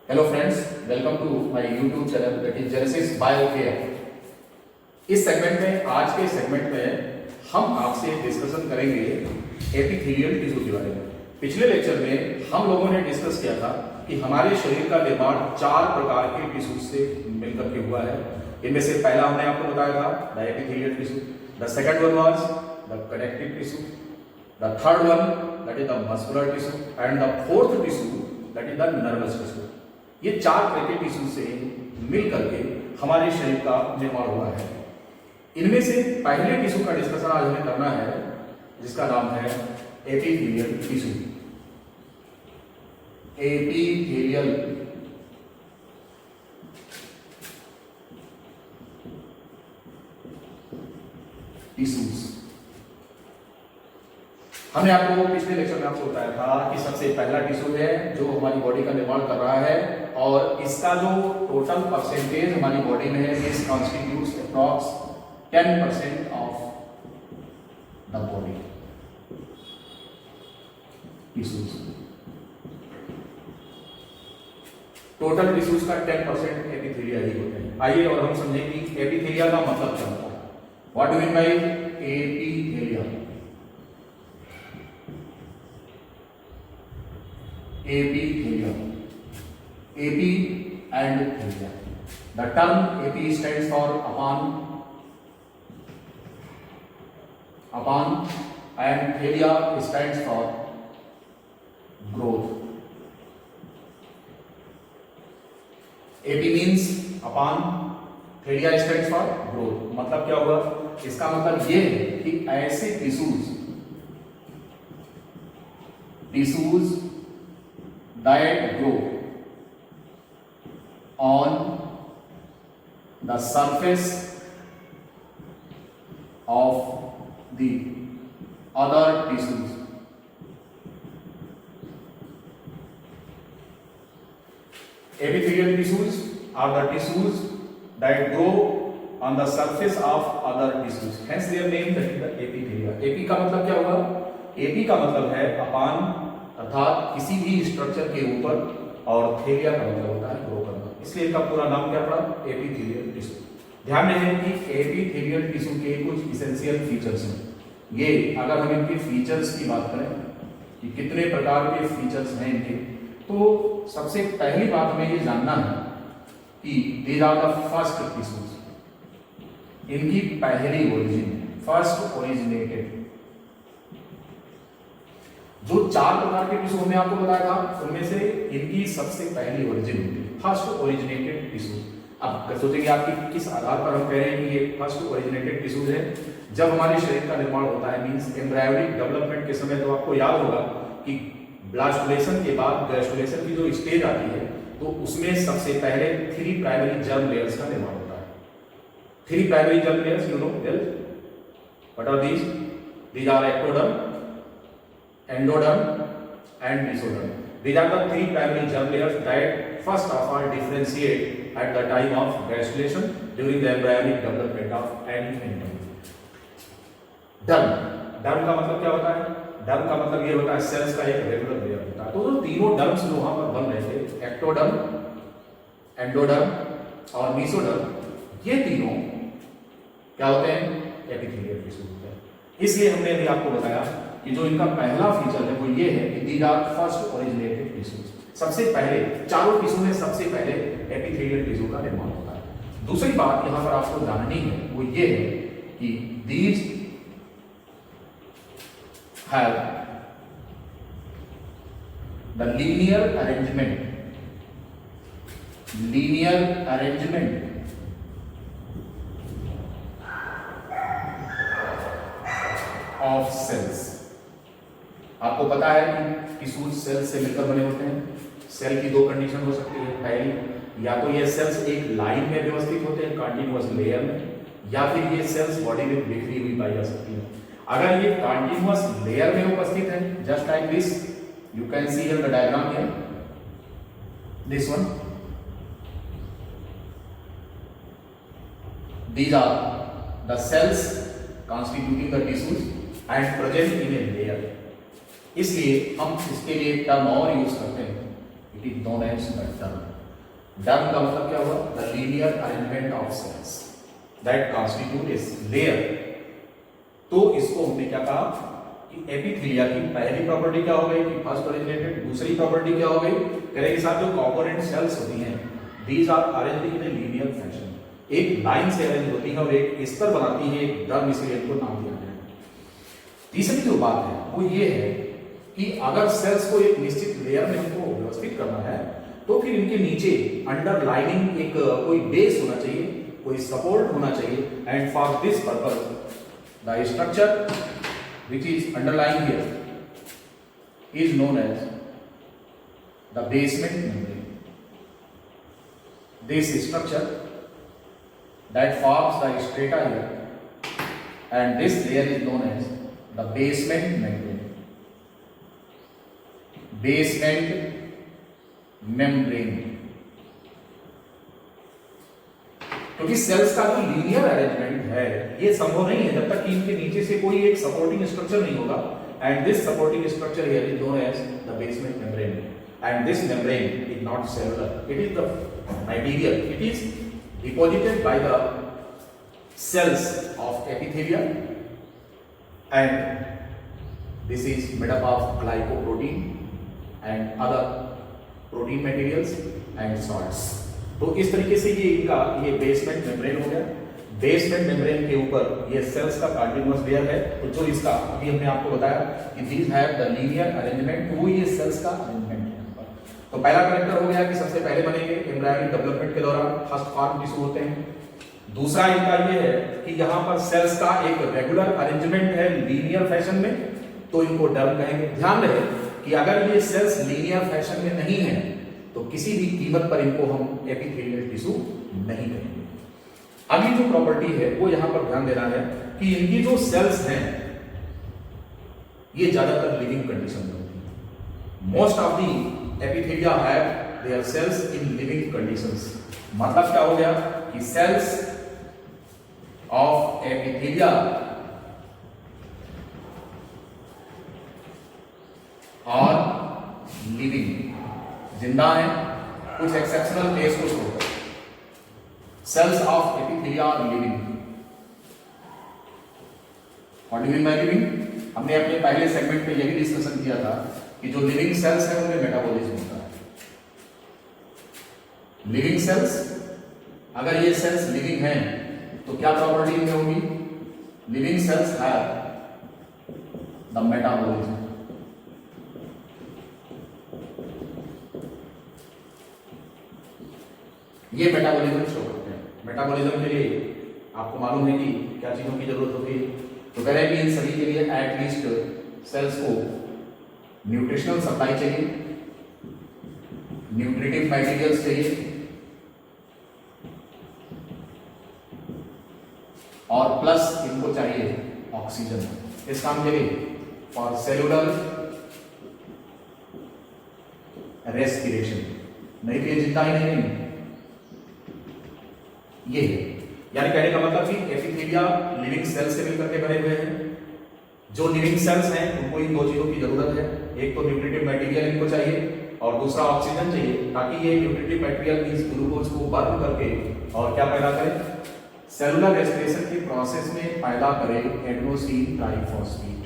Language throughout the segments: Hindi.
Hello friends, welcome to my YouTube channel that is Genesis Biocare. इस सेगमेंट में, आज के सेगमेंट में हम आपसे डिस्कशन करेंगे एपिथेलियल टिश्यू के बारे में। पिछले लेक्चर में हम लोगों ने डिस्कस किया था कि हमारे शरीर का निर्माण 4 प्रकार के टिश्यू से मिलकर के हुआ है। इनमें से पहला हमने आपको बताया था the epithelial tissue, the second one was the connective tissue, the third one that is the muscular tissue and the fourth tissue that is the nervous tissue. ये 4 तरह के टिश्यू से मिल करके हमारे शरीर का निर्माण हुआ है। इनमें से पहले टिश्यू का डिस्कशन आज हमें करना है, जिसका नाम है एपिथेलियल टिश्यू। Epithelial tissues. हमने आपको पिछले लेक्चर में आपको बताया था कि सबसे पहला टिश्यू है जो हमारी बॉडी का निर्माण कर रहा है, और इसका जो टोटल परसेंटेज हमारी बॉडी में है, this constitutes approx 10% of the body tissues. Total tissues का 10% एपिथेलिया ही होते हैं। आइए और हम समझें कि एपिथेलिया का मतलब क्या होता है। What do mean by epithelia? Epithelia. Epi and thelia. The term epi stands for upon, and thelia stands for growth. Epi means upon, thelia stands for growth. मतलब क्या होगा? इसका मतलब ये है कि ऐसे tissues that grow on the surface of the other tissues. Epithelial tissues are the tissues that grow on the surface of other tissues. Hence their name, that is the epithelia. Epi का मतलब क्या होगा? Epi का मतलब है upon, अर्थात किसी भी स्ट्रक्चर के ऊपर, और थेलिया का मतलब होता है ग्रो करना। इसलिए इनका पूरा नाम क्या पड़ा? Epithelial tissue. ध्यान रहे कि एपिथेलियल टिश्यू के कुछ इसेंशियल फीचर्स हैं। ये अगर हम इनके फीचर्स की बात करें कि कितने प्रकार के फीचर्स हैं इनके, तो सबसे पहली बात हमें ये जानना है कि these are the first tissues. इनकी पहली ओरिजिन, फर्स्ट ओरिजिनेटेड। जो 4 प्रकार के टिश्यू हमने आपको बताया था, उनमें से इनकी सबसे पहली ओरिजिन होती है, फर्स्ट ओरिजिनेटेड टिश्यू। अब सोचेंगे आप कि किस आधार पर हम कह रहे हैं कि ये फर्स्ट ओरिजिनेटेड टिश्यूज है। जब हमारे शरीर का निर्माण होता है, मींस एम्ब्रायोनिक डेवलपमेंट के समय, तो आपको याद होगा कि ब्लास्टुलेशन के बाद गैस्टुलेशन की जो स्टेज आती है, तो उसमें सबसे पहले 3 प्राइमरी जर्म लेयर्स का निर्माण होता है। 3 primary germ layers, you know well, what are these? These are ectoderm, endoderm and mesoderm. These are the 3 primary germ layers that first of all differentiate at the time of gastrulation during the embryonic development of any embryo. Derm का मतलब क्या होता है? derm का मतलब ये होता है सेल्स का एक रेगुलर लेयर होता है। तो जो तीनों डर्म्स जो वहां पर बन रहे थे, एक्टोडर्म, एंडोडर्म और मीसोडर्म, ये तीनों क्या होते हैं? एपिथेलियल टिश्यू होते हैं। इसलिए हमने अभी आपको बताया कि जो इनका पहला फीचर है वो ये है कि these are first originated tissues. सबसे पहले, चारों टिश्यू में सबसे पहले एपिथेलियल टिश्यू का निर्माण होता है। दूसरी बात यहां पर आपको जाननी है वो ये है कि these have the linear arrangement of cells. आपको पता है कि टिश्यूज सेल से मिलकर बने होते हैं। सेल की 2 कंडीशन हो सकती है। पहली, या तो ये सेल्स एक लाइन में व्यवस्थित होते हैं, कंटीन्यूअस लेयर में, या फिर ये सेल्स बॉडी में बिखरी हुई पाई जा सकती है। अगर ये कंटीन्यूअस लेयर में उपस्थित है, just like this, you can see here the diagram here, this one, these are the cells constituting the tissues and present in a layer। इसलिए हम इसके लिए एक टर्म और यूज करते हैं, it is known as the derm. Derm का मतलब क्या हुआ? The linear arrangement of cells that constitute a layer. तो इसको हमने क्या कहा कि एपिथेलिया की पहली प्रॉपर्टी क्या हो गई कि फर्स्ट ओरिजिनेटेड। दूसरी प्रॉपर्टी क्या हो गई? कह रहे के साथ जो कॉम्पोनेंट सेल्स होती हैं these are arranged in a linear fashion, एक लाइन से अरेंज होती है और एक स्तर बनाती है एक डर्म, इसलिए इनको नाम दिया गया है। तीसरी जो बात है वो ये है कि अगर सेल्स को एक निश्चित लेयर में हमको व्यवस्थित करना है तो फिर इनके नीचे अंडरलाइनिंग एक कोई बेस होना चाहिए, कोई सपोर्ट होना चाहिए। And for this purpose the structure which is underlying here is known as the basement membrane. This structure that forms the strata here and this layer is known as the basement membrane. Basement membrane. क्योंकि सेल्स का जो लीनियर अरेंजमेंट है ये संभव नहीं है जब तक कि इनके नीचे से कोई एक सपोर्टिंग स्ट्रक्चर नहीं होगा। And this supporting structure here is known as the basement membrane. And this membrane is not cellular, it is the material, it is deposited by the cells of epithelia and this is made up of glycoprotein and other protein materials and salts. तो इस तरीके से ये इनका ये बेसमेंट मेम्ब्रेन हो गया। बेसमेंट मेम्ब्रेन के ऊपर ये सेल्स का कंटीन्यूअस लेयर है। तो जो इसका अभी हमने आपको बताया कि these have the linear arrangement, वो ये सेल्स का अरेंजमेंट है। तो पहला कैरेक्टर हो गया कि सबसे पहले बनेंगे एम्ब्रायोनिक डेवलपमेंट के दौरान फर्स्ट फॉर्म टिश्यू होते हैं। दूसरा इनका ये है कि यहाँ पर सेल्स का एक रेगुलर अरेंजमेंट है लीनियर फैशन में, तो इनको डर्म कहेंगे। ध्यान रहे कि अगर ये सेल्स लीनियर फैशन में नहीं है तो किसी भी कीमत पर इनको हम एपिथेलियल टिश्यू नहीं कहेंगे। अगली जो प्रॉपर्टी है वो यहां पर ध्यान देना है कि इनकी जो सेल्स हैं ये ज्यादातर लिविंग कंडीशन में होती है। Most of the epithelia have their cells in living conditions. मतलब क्या हो गया कि cells of epithelia are living, जिंदा है, कुछ एक्सेप्शनल केस को छोड़कर cells of epithelia are living. और लिविंग बाय लिविंग हमने अपने पहले सेगमेंट में यही डिस्कशन किया था कि जो लिविंग सेल्स है उनमें मेटाबॉलिज्म होता है। लिविंग सेल्स, अगर ये सेल्स लिविंग हैं तो क्या प्रॉपर्टी इनमें होगी? Living cells have the metabolism. ये मेटाबॉलिज्म शो करते हैं। मेटाबॉलिज्म के लिए आपको मालूम है कि क्या चीजों की जरूरत होती है। तो कह रहे हैं कि इन सभी के लिए एटलीस्ट सेल्स को न्यूट्रिशनल सप्लाई चाहिए, न्यूट्रिटिव मटेरियल्स चाहिए और प्लस इनको चाहिए ऑक्सीजन। इस काम के लिए फॉर सेलुलर रेस्पिरेशन, नहीं तो ये जिंदा ही नहीं। ये है यानी कहने का मतलब कि एपिथेलिया लिविंग सेल्स से मिलकर के बने हुए हैं। जो लिविंग सेल्स हैं उनको इन दो चीजों की जरूरत है, एक तो न्यूट्रिटिव मटेरियल इनको चाहिए और दूसरा ऑक्सीजन चाहिए, ताकि ये न्यूट्रिटिव मटेरियल इस ग्लूकोज को बर्न करके और क्या पैदा करे, सेलुलर रेस्पिरेशन के प्रोसेस में पैदा करे एडेनोसिन ट्राइफॉस्फेट,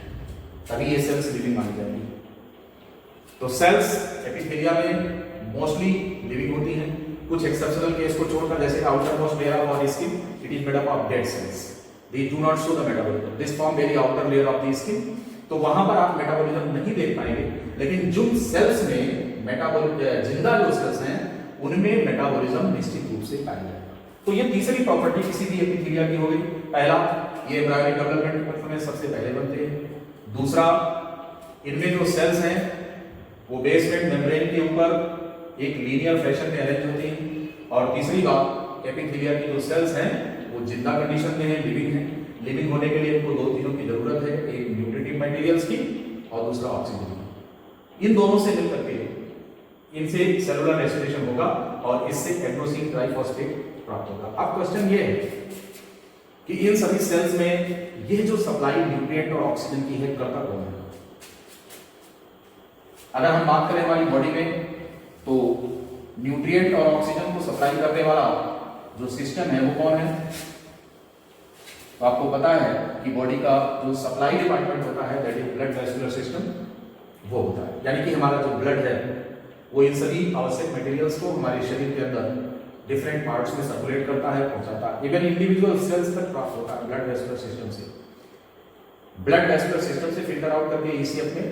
तभी ये सेल्स लिविंग मानी जाएगी। तो सेल्स एपिथेलिया में मोस्टली लिविंग होती हैं, कुछ एक्सेप्शनल केस को छोड़कर जैसे outer most layer of our skin, it is made up of dead cells, they do not show the metabolism, this form very outer layer of the skin. तो वहां पर आप मेटाबॉलिज्म नहीं देख पाएंगे, लेकिन जिन सेल्स में मेटाबॉलिज्म, जिंदा जो सेल्स हैं उनमें मेटाबॉलिज्म निश्चित रूप से पाया जाएगा। तो ये तीसरी प्रॉपर्टी किसी भी एपिथेलिया की हो गई। पहला, ये एम्ब्रायोनिक डेवलपमेंट में सबसे पहले बनते हैं। दूसरा, इनमें जो सेल्स हैं वो बेसमेंट मेम्ब्रेन के ऊपर एक लीनियर फैशन में अरेंज होती हैं। और तीसरी बात, एपिथेलिया की जो सेल्स हैं वो जिंदा कंडीशन में है, लिविंग है। लिविंग होने के लिए इनको दो चीजों की जरूरत है, एक न्यूट्रिटिव मटेरियल्स की और दूसरा ऑक्सीजन की। इन दोनों से मिलकर के इनसे सेलुलर रेस्पिरेशन होगा और इससे एडेनोसिन ट्राइफॉस्फेट प्राप्त होगा। अब क्वेश्चन ये है कि इन सभी सेल्स में ये जो सप्लाई न्यूट्रिएंट और ऑक्सीजन की है करता कौन है? अगर हम बात करें हमारी बॉडी में तो न्यूट्रिएंट और ऑक्सीजन को सप्लाई करने वाला जो सिस्टम है वो कौन है? तो आपको पता है कि बॉडी का जो सप्लाई डिपार्टमेंट होता है that is blood vascular system, वो होता है। यानी कि हमारा जो ब्लड है वो इन सभी आवश्यक मटेरियल्स को हमारे शरीर के अंदर डिफरेंट पार्ट्स में सर्कुलेट करता है, पहुंचाता है, इवन इंडिविजुअल सेल्स तक प्राप्त होता है ब्लड वेस्कुलर सिस्टम से। ब्लड वेस्कुलर सिस्टम से फिल्टर आउट करके ईसीएफ में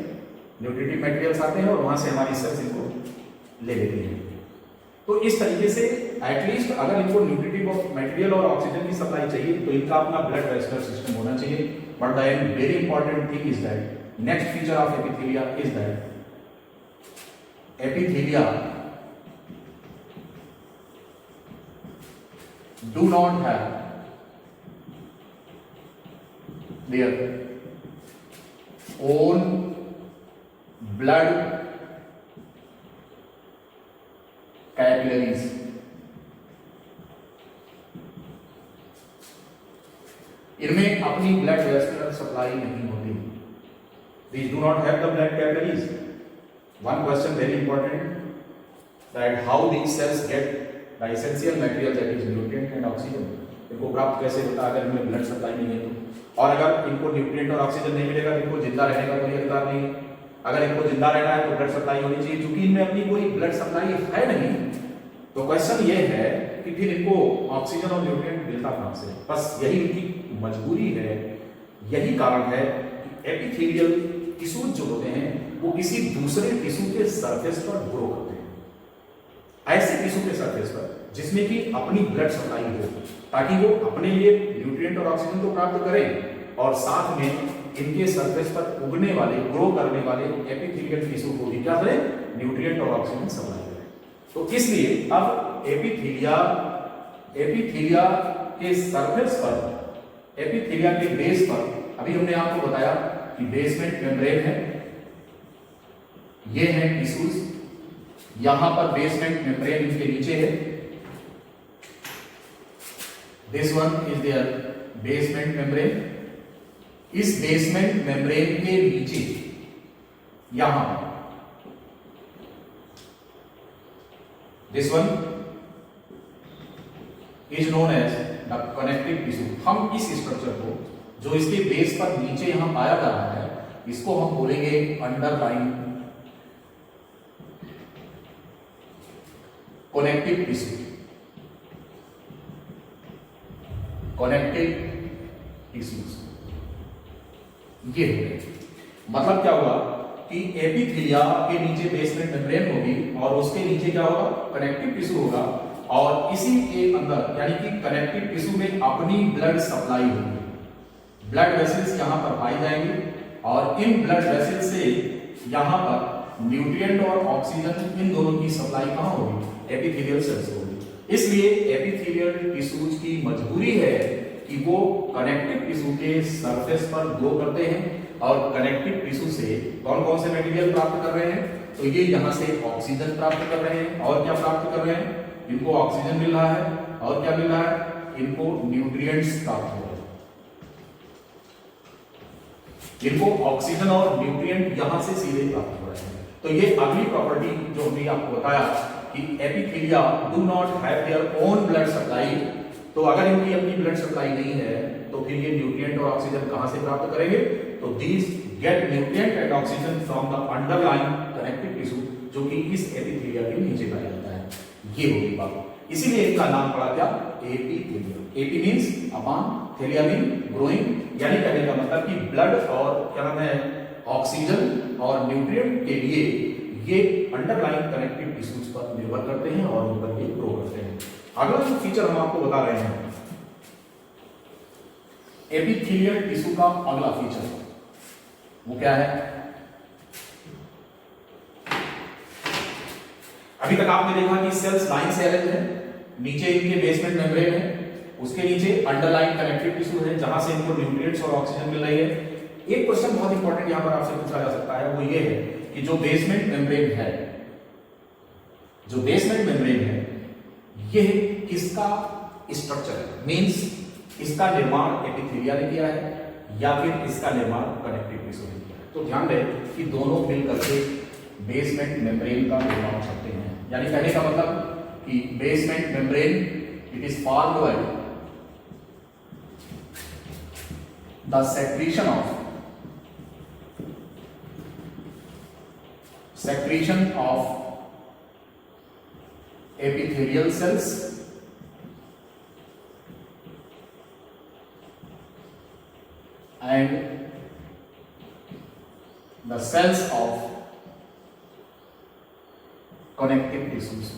न्यूट्रिटिव मटेरियल्स आते हैं और वहां से हमारी सेल्स इनको ले लेती हैं। तो इस तरीके से एटलीस्ट अगर इनको न्यूट्रिटिव मटेरियल और ऑक्सीजन की सप्लाई चाहिए तो इनका अपना ब्लड वेस्कुलर सिस्टम होना चाहिए। But the very important thing is that next feature of epithelia is that epithelia do not have their own blood capillaries. इनमें अपनी ब्लड वेस्कुलर सप्लाई नहीं होती। These do not have the blood capillaries. One question very important, that how these cells get the essential material that is nutrient and oxygen. इनको प्राप्त कैसे होता है अगर इनमें ब्लड सप्लाई नहीं है तो? और अगर इनको न्यूट्रिएंट और ऑक्सीजन नहीं मिलेगा तो इनको जिंदा रहने का कोई अधिकार नहीं है। अगर इनको जिंदा रहना है तो ब्लड सप्लाई होनी चाहिए, क्योंकि इनमें अपनी कोई ब्लड सप्लाई है नहीं। तो क्वेश्चन ये है कि फिर इनको ऑक्सीजन और न्यूट्रिएंट मिलता कहां से? बस यही इनकी मजबूरी है, यही कारण है कि एपिथेलियल टिश्यूज जो होते हैं वो किसी दूसरे टिश्यू के सरफेस पर ग्रो करते हैं। ऐसे टिश्यू के सरफेस पर जिसमें कि अपनी ब्लड सप्लाई हो, ताकि वो अपने लिए न्यूट्रिएंट और ऑक्सीजन को प्राप्त करें और साथ में इनके सरफेस पर उगने वाले, ग्रो करने वाले एपिथेलियल टिश्यू को भी क्या करें? न्यूट्रिएंट और ऑक्सीजन सप्लाई करें। तो इसलिए अब एपिथेलिया के सरफेस पर, एपिथेलिया के बेस पर, अभी हमने आपको बताया कि बेसमेंट मेम्ब्रेन है, ये है टिश्यूज, यहां पर बेसमेंट मेम्ब्रेन इनके नीचे है, this one is their basement membrane. इस बेसमेंट मेम्ब्रेन के नीचे यहां पर this one is known as the connective tissue. हम इस स्ट्रक्चर को जो इसके बेस पर नीचे यहां पाया जा रहा है, इसको हम बोलेंगे underlying connective tissue. Connective tissues ये मतलब क्या हुआ कि एपिथेलिया के नीचे बेसमेंट मेम्ब्रेन होगी और उसके नीचे क्या होगा? कनेक्टिव टिश्यू होगा, और इसी के अंदर यानी कि कनेक्टिव टिश्यू में अपनी ब्लड सप्लाई होगी। ब्लड वेसल्स यहां पर पाई जाएंगी और इन ब्लड वेसल्स से यहां पर न्यूट्रिएंट और ऑक्सीजन इन दोनों की सप्लाई कहां होगी? एपिथेलियल सेल्स होगी। इसलिए एपिथेलियल टिश्यूज की मजबूरी है कि वो कनेक्टिव टिश्यू के सरफेस पर ग्रो करते हैं और कनेक्टिव टिश्यू से कौन कौन से मटेरियल प्राप्त कर रहे हैं? तो ये यहां से ऑक्सीजन प्राप्त कर रहे हैं, और क्या प्राप्त कर रहे हैं? इनको ऑक्सीजन मिल रहा है, और क्या मिल रहा है? इनको न्यूट्रिएंट्स प्राप्त हो रहे हैं। इनको ऑक्सीजन और न्यूट्रिएंट यहां से सीधे प्राप्त हो रहे हैं। तो ये अगली प्रॉपर्टी जो हमने आपको बताया कि epithelia do not have their own blood supply. तो अगर इनकी अपनी ब्लड सप्लाई नहीं है तो फिर ये न्यूट्रिएंट और ऑक्सीजन कहां से प्राप्त करेंगे? तो these get nutrient and oxygen from the underlying connective tissue, जो कि इस एपिथेलिया के नीचे पाया जाता है। ये होगी बात। इसीलिए इनका नाम पड़ा क्या? Epithelia. Epi means upon, thelia mean growing, यानी कहने का मतलब कि ब्लड और क्या नाम है, ऑक्सीजन और न्यूट्रिएंट के लिए ये अंडरलाइंग कनेक्टिव टिश्यूज पर निर्भर करते हैं और उन पर ये ग्रो करते हैं। अगला जो फीचर हम आपको बता रहे हैं एपिथेलियल टिश्यू का अगला फीचर वो क्या है? अभी तक आपने देखा कि सेल्स लाइन से अरेंज है, नीचे इनके बेसमेंट मेम्ब्रेन है, उसके नीचे अंडरलाइंग कनेक्टिव टिश्यू है जहां से इनको न्यूट्रिएंट्स और ऑक्सीजन मिल रही है। एक क्वेश्चन बहुत इंपॉर्टेंट यहां पर आपसे पूछा जा सकता है, वो ये है कि जो बेसमेंट मेम्ब्रेन है, जो बेसमेंट मेम्ब्रेन है, ये किसका स्ट्रक्चर है? मींस इसका निर्माण एपिथेलिया ने किया है या फिर इसका निर्माण कनेक्टिव टिश्यू ने किया है? तो ध्यान दें कि दोनों मिलकर के बेसमेंट मेम्ब्रेन का निर्माण करते हैं। यानी कहने का मतलब कि basement membrane it is formed by the secretion of epithelial cells and the cells of connective tissues,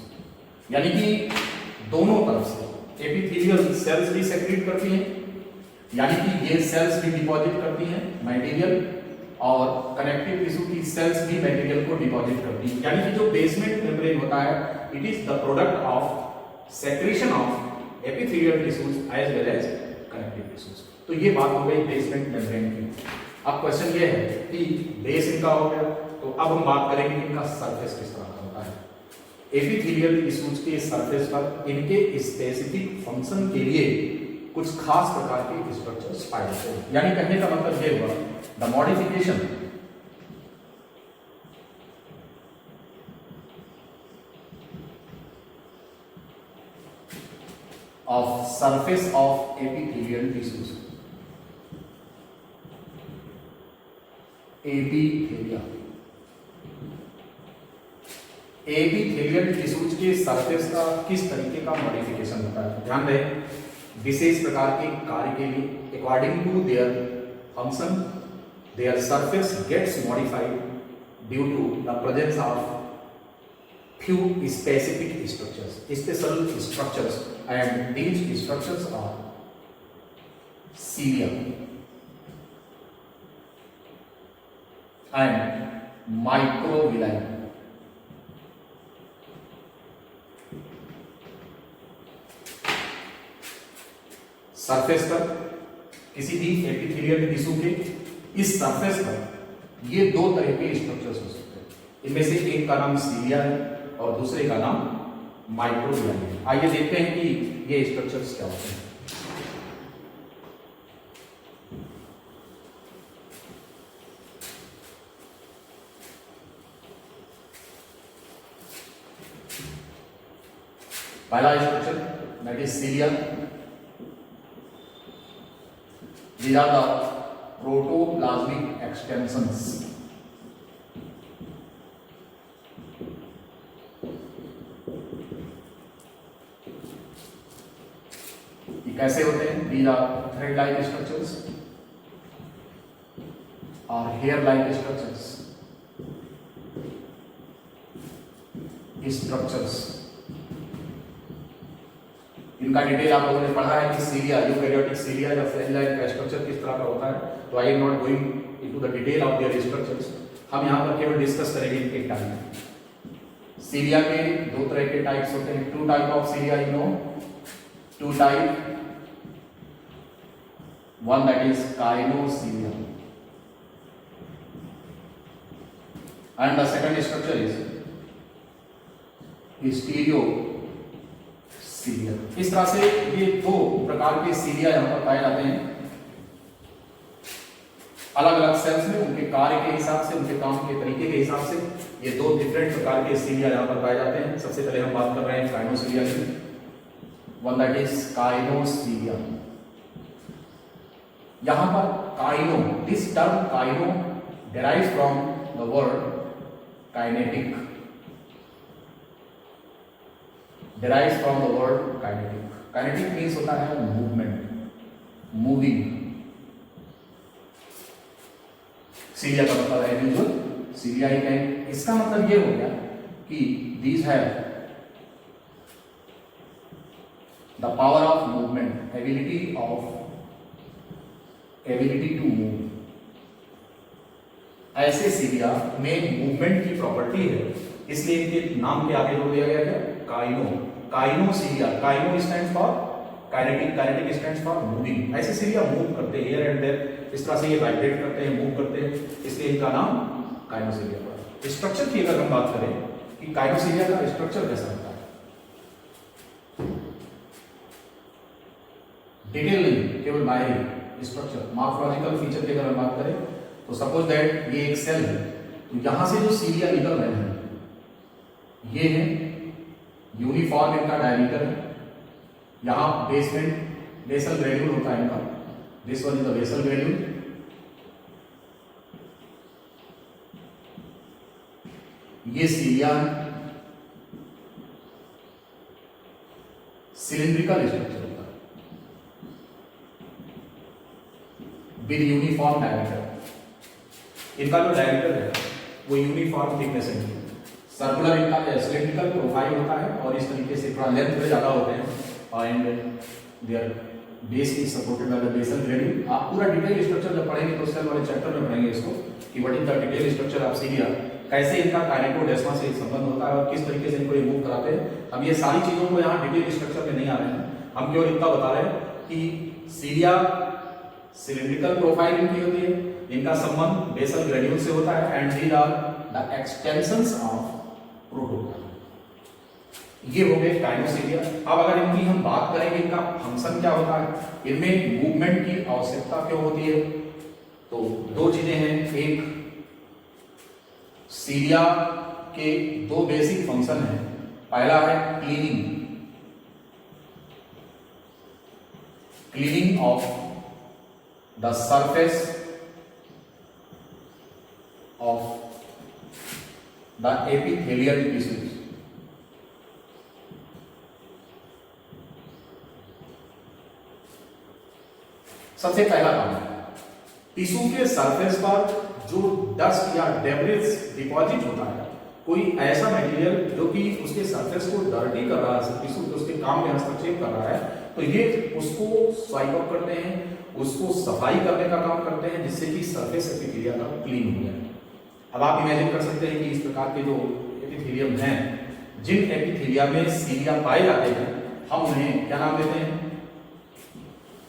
यानी कि दोनों तरफ से एपिथेलियल सेल्स भी सेक्रेट करती हैं, यानी कि ये सेल्स भी डिपॉजिट करती हैं मटेरियल, और कनेक्टिव टिश्यू की सेल्स भी मटेरियल को डिपॉजिट करती हैं। यानी कि जो बेसमेंट मेम्ब्रेन होता है it is the product of secretion of epithelial tissues as well as connective tissues. तो ये बात हो गई बेसमेंट मेम्ब्रेन की। अब क्वेश्चन ये है कि बेस इनका हो गया, तो अब हम बात करेंगे इनका सरफेस किस तरह का होता है। एपिथेलियल टिश्यूज के सरफेस पर इनके स्पेसिफिक फंक्शन के लिए कुछ खास प्रकार के स्ट्रक्चर्स पाए जाते हैं। यानी कहने का मतलब ये हुआ the modification of surface of epithelial tissues, epithelial tissues के सरफेस का किस तरीके का मॉडिफिकेशन होता है। ध्यान दें, विशेष प्रकार के कार्य के लिए according to their function their surface gets modified due to the presence of few specific structures, special structures, and these structures are cilia and microvilli. Surface पर किसी भी एपिथेलियल टिश्यू के इस सरफेस पर ये दो तरह के स्ट्रक्चर्स हो सकते हैं। इनमें से एक का नाम सीलिया है और दूसरे का नाम माइक्रोविला है। आइए देखते हैं कि ये स्ट्रक्चर्स क्या होते हैं। पहला structure that is cilia. These are the protoplasmic extensions. ये कैसे होते हैं? These are thread-like structures or hair-like structures. इनका डिटेल आप लोगों ने पढ़ा है कि सीलिया, यूकैरियोटिक सीलिया या फ्लैज-लाइक का स्ट्रक्चर किस तरह का होता है। तो I am not going into the detail of their structures. हम यहाँ पर केवल डिस्कस करेंगे इनके टाइप। सीलिया के दो तरह के टाइप्स होते हैं। Two type of cilia you know, two type, one that is kinocilia and the second structure is stereocilia. इस तरह से ये दो प्रकार के सीलिया यहाँ पर पाए जाते हैं अलग अलग सेल्स में, उनके कार्य के हिसाब से, उनके काम के तरीके के हिसाब से ये दो डिफरेंट प्रकार के सीलिया यहाँ पर पाए जाते हैं। सबसे पहले हम बात कर रहे हैं काइनोसीलिया की। One that is kinocilia. यहाँ पर kino, this term kino derives from the word kinetic, derives from the word kinetic. Kinetic means होता है movement, moving. सीलिया का मतलब है यूजुअल सीलिया ही कहें। इसका मतलब ये हो गया कि these have the power of movement, ability to move. ऐसे सीलिया में मूवमेंट की प्रॉपर्टी है, इसलिए इनके नाम के आगे जोड़ दिया गया क्या? Kino, kinocilia. Kino stands for kinetic, kinetic stands for moving. ऐसे सीलिया मूव करते हैं हियर एंड देयर, इस तरह से ये वाइब्रेट करते हैं, मूव करते हैं, इसलिए इनका नाम काइनोसीलिया पड़ा। स्ट्रक्चर की अगर हम बात करें कि काइनोसीलिया का स्ट्रक्चर कैसा होता है, डिटेल नहीं, केवल बाहरी स्ट्रक्चर, मॉर्फोलॉजिकल फीचर की अगर हम बात करें तो सपोज दैट ये एक सेल है, तो यहां से जो सीलिया निकल रहे हैं ये है यूनिफॉर्म इनका डायमीटर है, यहां बेसल ग्रेन्यूल होता है इनका, this one is the basal granule, ये सीलिया है, सिलिंड्रिकल स्ट्रक्चर होता है विद यूनिफॉर्म डायमीटर। इनका जो डायमीटर है वो यूनिफॉर्म थिकनेस है, सर्कुलर इनका सिलिंड्रिकल प्रोफाइल होता है और इस तरीके से थोड़ा लेंथ में ज़्यादा होते हैं and their base is supported by the basal granule. आप पूरा डिटेल स्ट्रक्चर जब पढ़ेंगे तो सेल वाले चैप्टर में पढ़ेंगे इसको कि what is the detail structure of सीलिया, कैसे इनका काइनेटोडेस्मा से संबंध होता है और किस तरीके से इनको रिमूव कराते हैं। हम ये सारी चीज़ों को यहाँ डिटेल स्ट्रक्चर में नहीं आ रहे हैं, हम केवल इतना बता रहे हैं कि सीलिया सिलिंड्रिकल प्रोफाइल इनकी होती है, इनका संबंध बेसल ग्रेन्यूल से होता है and these are the extensions of protoplasm. ये हो गए काइनोसिलिया। अब अगर इनकी हम बात करेंगे इनका फंक्शन क्या होता है, इनमें मूवमेंट की आवश्यकता क्यों होती है, तो दो चीजें हैं। एक, सीलिया के दो बेसिक फंक्शन हैं, पहला है cleaning of the surface of the epithelial tissues. सबसे पहला काम है टिश्यू के सरफेस पर जो डस्ट या डेब्रिस डिपॉजिट होता है, कोई ऐसा मटेरियल जो कि उसके सरफेस को डर्टी कर रहा है, टिश्यू के उसके काम में हस्तक्षेप कर रहा है, तो ये उसको स्वाइप अप करते हैं, उसको सफाई करने का काम करते हैं जिससे कि सरफेस एपिथेलिया का क्लीन हो जाए। अब आप इमेजिन कर सकते हैं कि इस प्रकार के जो एपिथेलियम हैं, जिन एपिथेलिया में सीलिया पाए जाते हैं, हम उन्हें क्या नाम देते हैं,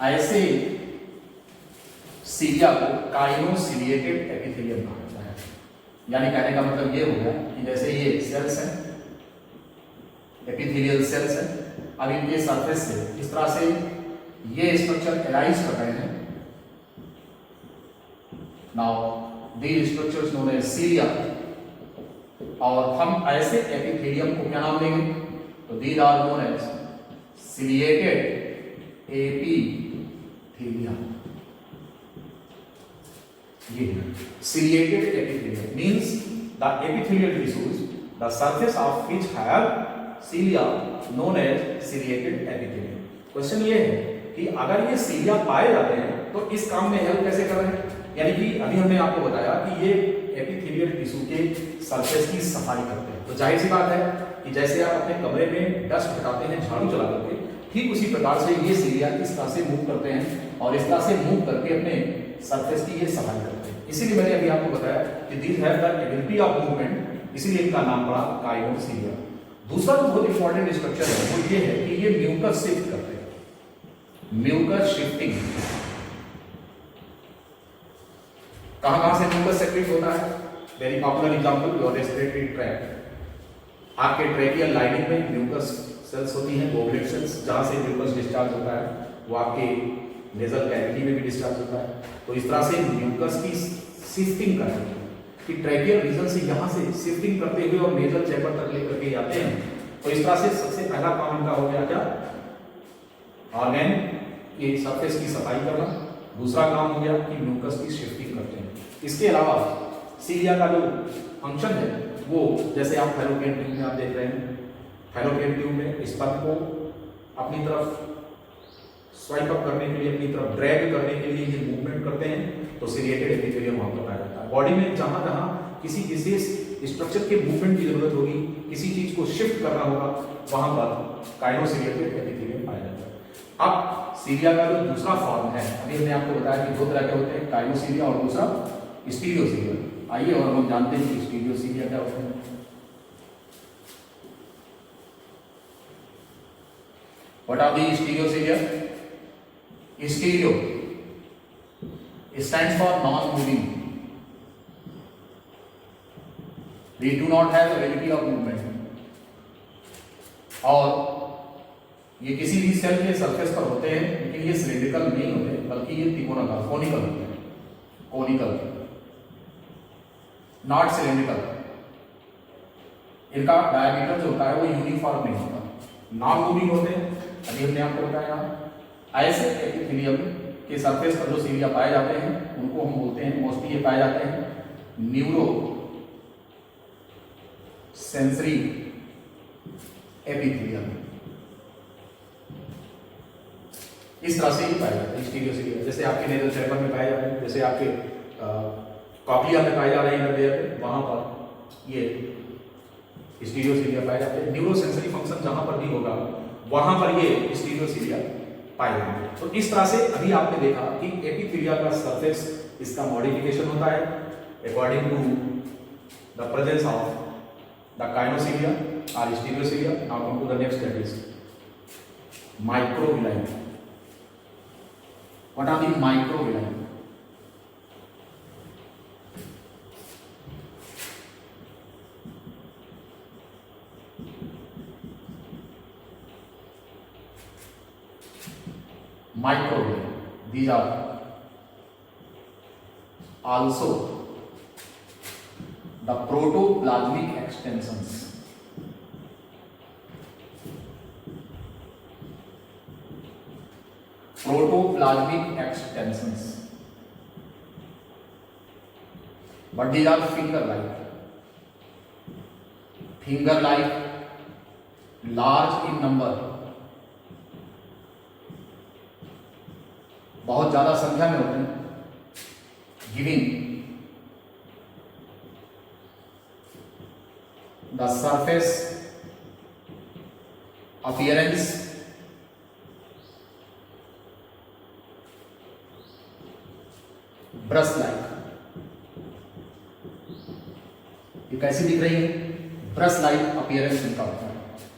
ऐसे सीलिया को काइनोसिलिएटेड एपिथेलियम कहा जाता है। यानी कहने का मतलब ये हो गया कि जैसे ये सेल्स हैं, एपिथेलियल सेल्स हैं, अब इनके सरफेस से इस तरह से ये स्ट्रक्चर एलाइज कर रहे हैं। Now these structures known as cilia, और हम ऐसे एपिथेलियम को क्या नाम देंगे, तो these are known as ciliated epithelia. ये ciliated epithelium means the epithelial tissues, the surface of which have cilia known as ciliated epithelium। Question ये है कि अगर ये सीलिया पाए जाते हैं तो इस काम में हेल्प कैसे कर रहे हैं, यानी कि अभी हमने आपको बताया कि ये एपिथेलियल टिश्यू के सरफेस की सफाई करते हैं। तो जाहिर सी बात है कि जैसे आप अपने कमरे में डस्ट हटाते हैं झाड़ू चला करके, ठीक उसी प्रकार से ये सीलिया इस तरह से मूव करते हैं और इस तरह से मूव करके अपने सरफेस की ये सफाई करते हैं। इसीलिए मैंने अभी आपको बताया कि these have the ability of movement, इसीलिए इनका नाम पड़ा काइनोसिलिया। दूसरा जो बहुत इंपॉर्टेंट स्ट्रक्चर है वो ये है कि ये म्यूकस शिफ्ट करते हैं। म्यूकस शिफ्टिंग, कहां से म्यूकस सेक्रेट होता है, very popular example your respiratory tract. आपके ट्रैकियल लाइनिंग में म्यूकस सेल्स होती हैं, गोबलेट सेल्स, जहां से म्यूकस डिस्चार्ज होता है वो आपके नेजल कैविटी में भी डिस्चार्ज होता है। तो इस तरह से म्यूकस की शिफ्टिंग करते हैं कि ट्रैकियल रीजन से यहां से शिफ्टिंग करते हुए और नेजल चैम्बर तक लेकर के आते हैं। तो इस तरह से सबसे पहला काम इनका हो गया क्या, ऑर्गन के सरफेस की सफाई करना। दूसरा काम हो गया कि म्यूकस की शिफ्टिंग करते हैं। इसके अलावा सीलिया का जो फंक्शन है वो, जैसे आप फैलोपियन ट्यूब में आप देख रहे हैं, फैलोपियन ट्यूब में स्पर्म को अपनी तरफ स्वाइप अप करने के लिए, अपनी तरफ ड्रैग करने के लिए ये मूवमेंट करते हैं, तो सिलिएटेड एपिथेलियम वहां पर पाया जाता है। बॉडी में जहां जहां किसी विशेष स्ट्रक्चर के मूवमेंट की जरूरत होगी, किसी चीज को शिफ्ट करना होगा, वहां पर काइनोसिलिएटेड एपिथेलियम पाया जाता है। अब सीलिया का जो दूसरा फॉर्म है, अभी हमने आपको बताया कि दो तरह के होते हैं, काइनोसिलिया और दूसरा स्टीरियोसिलिया। आइए और हम जानते हैं कि स्टीरियोसिलिया क्या होता है। What are the stereocilia? Stereo stands for non-moving. They do not have ability of movement. और ये किसी भी सेल के सरफेस पर होते हैं, लेकिन ये सिलिंड्रिकल नहीं होते, बल्कि ये त्रिकोणाकार कोनिकल होते हैं। Conical, not cylindrical. इनका डायमीटर जो होता है वो यूनिफॉर्म नहीं होता। नॉन मूविंग होते हैं, अभी हमने आपको बताया। ऐसे एपिथेलियम के सरफेस पर जो सीलिया पाए जाते हैं उनको हम बोलते हैं, मोस्टली ये पाए जाते हैं न्यूरो सेंसरी एपिथेलियम। इस तरह से ही पाए जाते हैं स्टीरियो सीलिया, जैसे आपके नेजल चैम्बर में पाए जा रहे हैं, जैसे आपके कॉक्लिया में पाए जा रहे हैं इधर देर पे, वहां पर ये स्टीरियो सीलिया पाए जाते हैं। न्यूरो सेंसरी फंक्शन जहां पर भी होगा वहां पर ये स्टीरियो सीलिया पाए जाएंगे। तो इस तरह से अभी आपने देखा कि एपिथेलिया का सरफेस इसका मॉडिफिकेशन होता है according to the presence of the kinocilia और stereocilia. Now come to the next, that is microvilli. What are the microvilli? Microvilli, these are also the protoplasmic extensions. Protoplasmic extensions, but these are finger-like, large in number, बहुत ज्यादा संख्या में होते हैं, giving the surface appearance brush like. ये कैसी दिख रही है? ब्रश लाइक अपीयरेंस इनका होता है,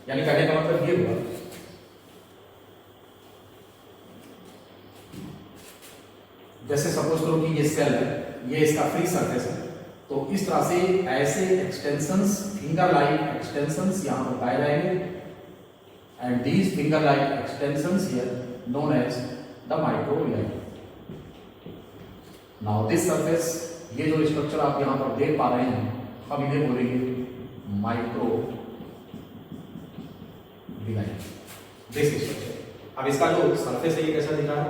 यानी कहने का मतलब ये हुआ जैसे सपोज करो कि ये सेल है, ये इसका फ्री सरफेस है, तो इस तरह से ऐसे एक्सटेंशंस, फिंगर लाइक एक्सटेंशंस यहां पर पाए जाएंगे, and these finger like extensions here known as the microvilli. Now this surface, ये जो स्ट्रक्चर आप यहां पर देख पा रहे हैं, हम इन्हें बोलेंगे माइक्रोविलाई, दिस स्ट्रक्चर। अब इसका जो सरफेस है ये कैसा दिख रहा है?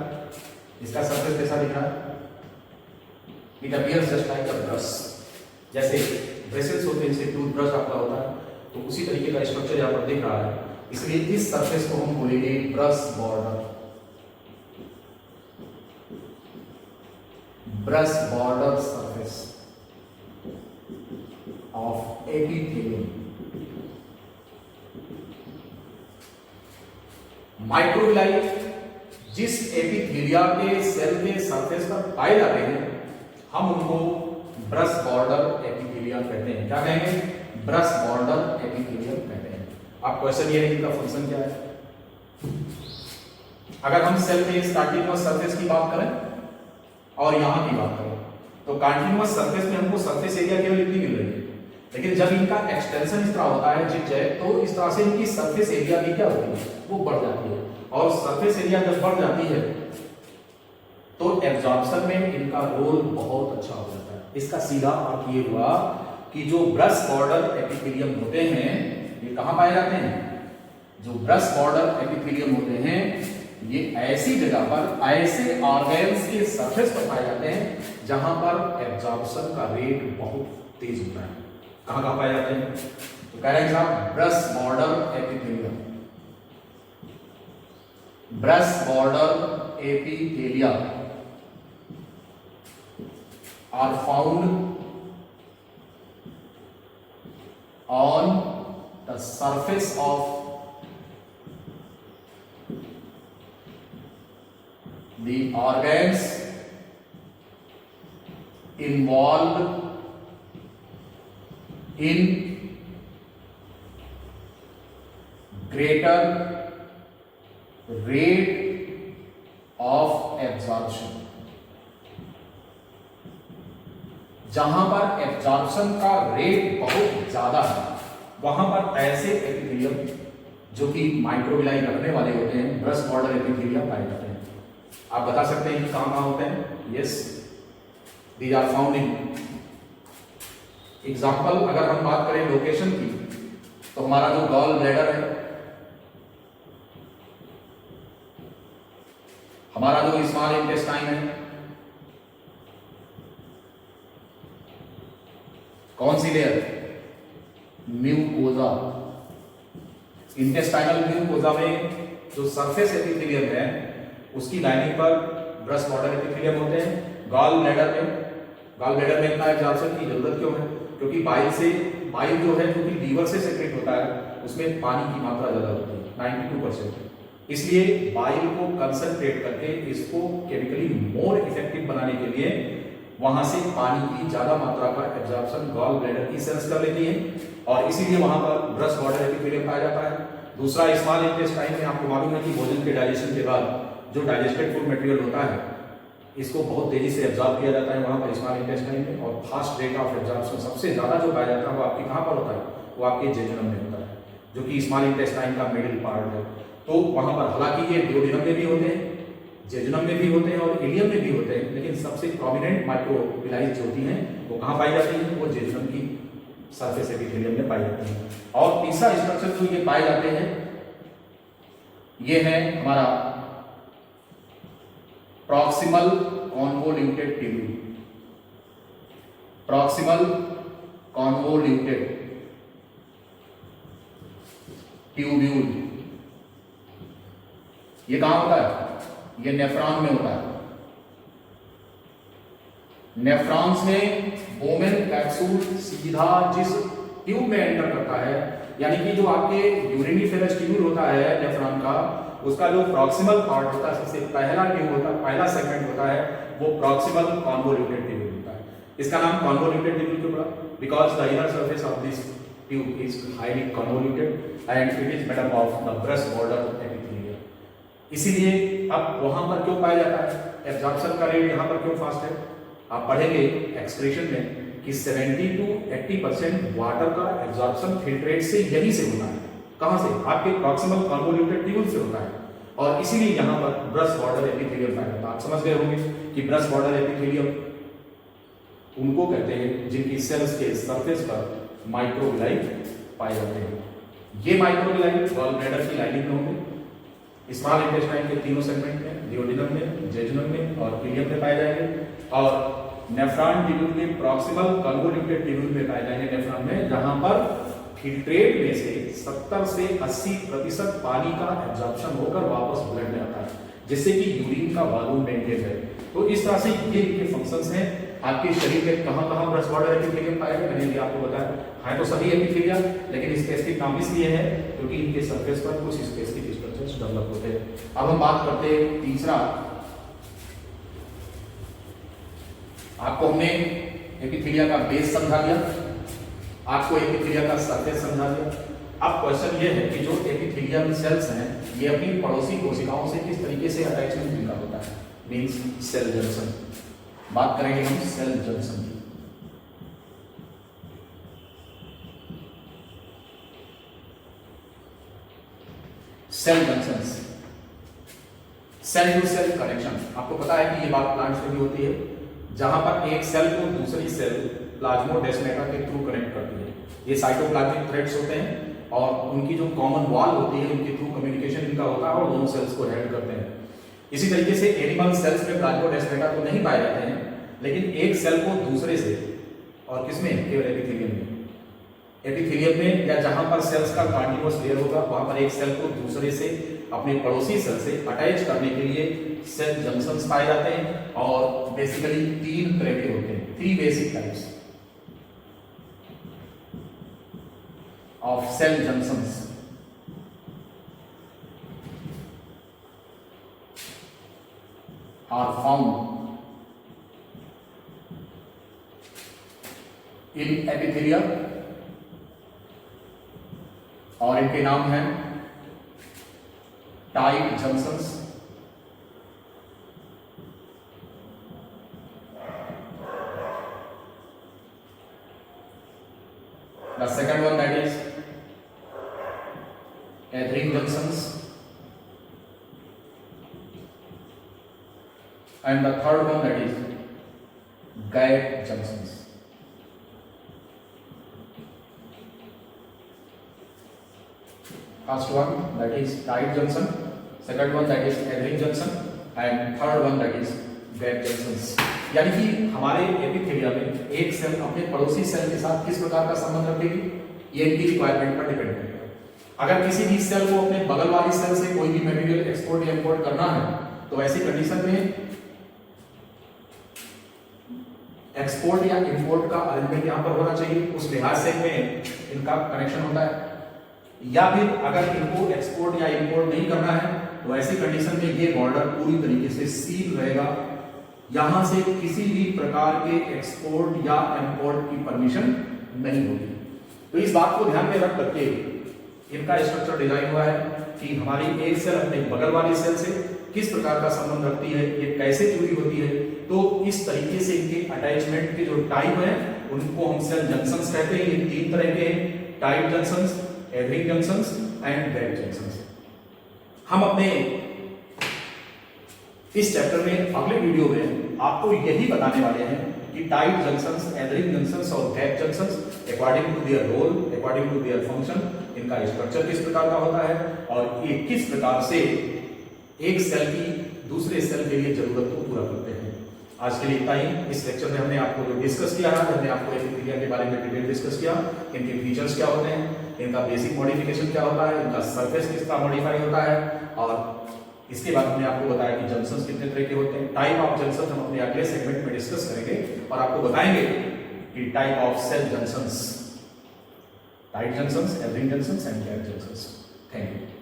इसका सरफेस कैसा दिख रहा है? It appears just like a brush, जैसे ब्रशेस होते हैं, जैसे टूथब्रश आपका होता है, तो उसी तरीके का स्ट्रक्चर यहाँ पर दिख रहा है। इसलिए इस सरफेस को हम बोलेंगे brush border, brush border surface of epithelium. Microvilli जिस एपिथेलिया के सेल के सरफेस पर पाए जाते हैं, हम उनको ब्रश बॉर्डर एपिथेलिया कहते हैं। क्या कहेंगे? ब्रश बॉर्डर एपिथेलियम कहते हैं। अब क्वेश्चन ये है इनका फंक्शन क्या है? अगर हम सेल के कंटीन्यूअस सरफेस की बात करें और यहां की बात करें, तो कंटीन्यूअस सरफेस में हमको सरफेस एरिया केवल इतनी मिल रही है, लेकिन जब इनका एक्सटेंशन इस तरह होता है जिगजैग, तो इस तरह से इनकी सरफेस एरिया भी क्या होती है? वो बढ़ जाती है, और सरफेस एरिया जब बढ़ जाती है तो एब्जॉर्प्शन में इनका रोल बहुत अच्छा हो जाता है। इसका सीधा अर्थ ये हुआ कि जो ब्रश बॉर्डर एपिथेलियम होते हैं, ये कहां पाए जाते हैं? जो ब्रश बॉर्डर एपिथेलियम होते हैं, ये ऐसी जगह पर, ऐसे ऑर्गेन्स के सरफेस पर पाए जाते हैं जहां पर एब्जॉर्प्शन का रेट बहुत तेज होता है। कहां पाए जाते हैं? तो कह रहे हैं साहब brush border epithelium, brush border epithelia are found on the surface of the organs involved in greater rate of absorption। जहां पर एब्जॉर्प्शन का रेट बहुत ज्यादा है, वहां पर ऐसे एपिथेलियम जो कि माइक्रोविलाई रखने वाले होते हैं, ब्रश बॉर्डर एपिथेलियम पाए जाते हैं। आप बता सकते हैं कि कहां होते हैं? Yes, these are found in example. अगर हम बात करें लोकेशन की, तो हमारा जो गॉल ब्लैडर है हमारा जो स्मॉल इंटेस्टाइन है, कौन सी लेयर? म्यूकोजा। इंटेस्टाइनल म्यूकोजा में जो सरफेस एपिथेलियम है उसकी लाइनिंग पर ब्रश बॉर्डर एपिथेलियम होते हैं। गॉल ब्लैडर में इतना एब्जॉर्प्शन की जरूरत क्यों है? क्योंकि बाइल जो है जो कि लीवर से सेक्रेट होता है उसमें पानी की मात्रा ज्यादा होती है 92%। इसलिए बाइल को कंसंट्रेट करके इसको केमिकली मोर इफेक्टिव बनाने के लिए वहां से पानी की ज्यादा मात्रा का एब्जॉर्प्शन गॉल ब्लैडर की सेल्स कर लेती है और इसीलिए वहां पर ब्रश बॉर्डर एपिथेलियम पाया जाता है। दूसरा, स्मॉल इंटेस्टाइन में आपको मालूम है कि भोजन के डाइजेशन के बाद जो डाइजेस्टेड फूड मटेरियल होता है इसको बहुत तेजी से एब्जॉर्ब किया जाता है वहां पर स्मॉल इंटेस्टाइन में, और फास्ट रेट ऑफ एब्जॉर्प्शन सबसे ज्यादा जो पाया जाता है वो आपके कहां पर होता है? वो आपके जेजुनम में होता है, जो कि स्मॉल इंटेस्टाइन का मिडिल पार्ट है। तो वहां पर हालांकि ये ड्यूओडेनम में भी होते हैं, जेजुनम में भी होते हैं और इलियम में भी होते हैं, लेकिन सबसे प्रोमिनेंट माइक्रोविलाइज जो होती हैं वो कहां पाई जाती हैं? वो जेजुनम की सरफेस एपिथेलियम में पाई जाती हैं। और तीसरा स्ट्रक्चर जो ये पाए जाते हैं ये है हमारा proximal convoluted tubule. Proximal convoluted tubule ये कहां होता है? ये नेफ्रॉन में होता है। नेफ्रॉन्स में बोमेन कैप्सूल सीधा जिस ट्यूब में एंटर करता है, यानी कि जो आपके यूरिनिफेरस ट्यूब होता है नेफ्रॉन का, उसका जो प्रॉक्सिमल पार्ट होता है, सबसे पहला ट्यूब होता है, पहला सेगमेंट होता है, वो प्रॉक्सिमल कॉन्वोल्यूटेड ट्यूब होता है। इसका नाम कॉन्वोल्यूटेड ट्यूब क्यों पड़ा? Because the inner surface of this tube is highly convoluted and it is made up of the brush border epithelium. इसीलिए अब वहां पर क्यों पाया जाता है? एब्जॉर्प्शन का रेट यहां पर क्यों फास्ट है? आप पढ़ेंगे एक्सक्रीशन में कि 70 to 80% वाटर का एब्जॉर्प्शन फिल्ट्रेट से यहीं से होता है। कहां से? आपके प्रॉक्सिमल कॉन्वोल्यूटेड ट्यूब से होता है, और इसीलिए यहां पर ब्रश बॉर्डर एपिथेलियम पाया जाता है। आप समझ गए होंगे कि ब्रश बॉर्डर एपिथेलियम उनको कहते हैं जिनकी सेल्स के सरफेस पर माइक्रोविलाई पाए जाते हैं। ये माइक्रोविलाई गॉल ब्लैडर की लाइनिंग में होंगे, स्मॉल इंटेस्टाइन के तीनों सेगमेंट में, ड्यूओडेनम में, जेजुनम में और इलियम में पाए जाएंगे, और नेफ्रॉन ट्यूब्यूल के प्रॉक्सिमल कॉन्वोल्यूटेड ट्यूब्यूल में पाए जाएंगे नेफ्रॉन में, जहां पर फिल्ट्रेट में से 70 से 80% पानी का एब्जॉर्प्शन होकर वापस ब्लड में आता है, जिससे कि यूरिन का वॉल्यूम मेंटेन है। तो इस तरह से ये इनके फंक्शंस हैं। आपके शरीर में कहां-कहां ब्रश बॉर्डर एपिथेलियम पाया गया, मैंने भी आपको बताया है तो सभी एपिथेलिया, लेकिन स्पेसिफिक नाम इसलिए है क्योंकि इनके सरफेस पर कुछ स्पेसिफिक स्ट्रक्चर्स डेवलप होते हैं। अब हम बात करते हैं तीसरा। आपको हमने एपिथेलिया का बेस समझा दिया, आपको एपिथेलिया का सरफेस समझा दिया। अब क्वेश्चन ये है कि जो एपिथेलियल सेल्स हैं ये अपनी पड़ोसी कोशिकाओं से किस तरीके से अटैचमेंट इनका होता है, मींस सेल जंक्शन। बात करेंगे हम सेल जंक्शन की। Cell junctions, cell to cell connection. आपको पता है कि ये बात प्लांट्स में भी होती है, जहां पर एक सेल को दूसरी सेल प्लाज्मोडेस्माटा के थ्रू कनेक्ट करती है। ये साइटोप्लाज्मिक थ्रेड्स होते हैं और उनकी जो कॉमन वॉल होती है उनके थ्रू कम्युनिकेशन इनका होता है और दोनों सेल्स को हेल्प करते हैं। इसी तरीके से एनिमल सेल्स में प्लाज्मोडेस्माटा तो नहीं पाए जाते हैं, लेकिन एक सेल को दूसरे से, और किसमें? केवल एपिथेलियम में। एपिथेलियम में या जहां पर सेल्स का कॉन्टिन्यूअस लेयर होगा वहां पर एक सेल को दूसरे से अपने पड़ोसी सेल से अटैच करने के लिए सेल जंक्शंस पाए जाते हैं, और बेसिकली 3 तरह के होते हैं, 3 basic types of cell junctions. Are found in epithelia, और इनके नाम हैं tight junctions, the second one that is adherent junctions, and the third one that is gap junctions. First one that is tight junction, second one that is adherent junction, and third one that is gap junctions. यानी कि हमारे एपिथेलिया में एक सेल अपने पड़ोसी सेल के साथ किस प्रकार का संबंध रखेगी, ये इनकी रिक्वायरमेंट पर डिपेंड करेगा। अगर किसी भी सेल को अपने बगल वाली सेल से कोई भी मटेरियल एक्सपोर्ट या इंपोर्ट करना है तो ऐसी कंडीशन में एक्सपोर्ट या इंपोर्ट का अरेंजमेंट यहां पर होना चाहिए, उस लिहाज से में इनका कनेक्शन होता है। या फिर अगर इनको एक्सपोर्ट या इंपोर्ट नहीं करना है तो ऐसी कंडीशन में ये बॉर्डर पूरी तरीके से सील रहेगा, यहां से किसी भी प्रकार के एक्सपोर्ट या इंपोर्ट की परमिशन नहीं होगी। तो इस बात को ध्यान में रख करके इनका स्ट्रक्चर डिजाइन हुआ है कि हमारी एक सेल अपने बगल वाली सेल से किस प्रकार का संबंध रखती है, ये कैसे जुड़ी होती है। तो इस तरीके से इनके अटैचमेंट के जो टाइप है उनको हम सेल जंक्शंस कहते हैं। ये तीन तरह के हैं, tight junctions, adhering junctions and gap junctions. हम अपने इस चैप्टर में अगले वीडियो में आपको यही बताने वाले हैं कि टाइट जंक्शंस, एडरिंग जंक्शंस और gap junctions according to their role, according to their function, इनका स्ट्रक्चर किस प्रकार का होता है और ये किस प्रकार से एक सेल की दूसरे सेल के लिए जरूरत को पूरा करते हैं। आज के लिए इतना ही। इस लेक्चर में हमने आपको जो डिस्कस किया है, हमने आपको एपिथेलिया के बारे में डिटेल डिस्कस किया, इनके फीचर्स क्या होते हैं, इनका बेसिक मॉडिफिकेशन क्या होता है, इनका सरफेस किस तरह मॉडिफाई होता है, और इसके बाद हमने आपको बताया कि जंक्शंस कितने तरह के होते हैं। टाइप ऑफ जंक्शन हम अपने अगले सेगमेंट में डिस्कस करेंगे और आपको बताएंगे कि type of cell junctions, tight junctions, adhering junctions and gap junctions. Thank you.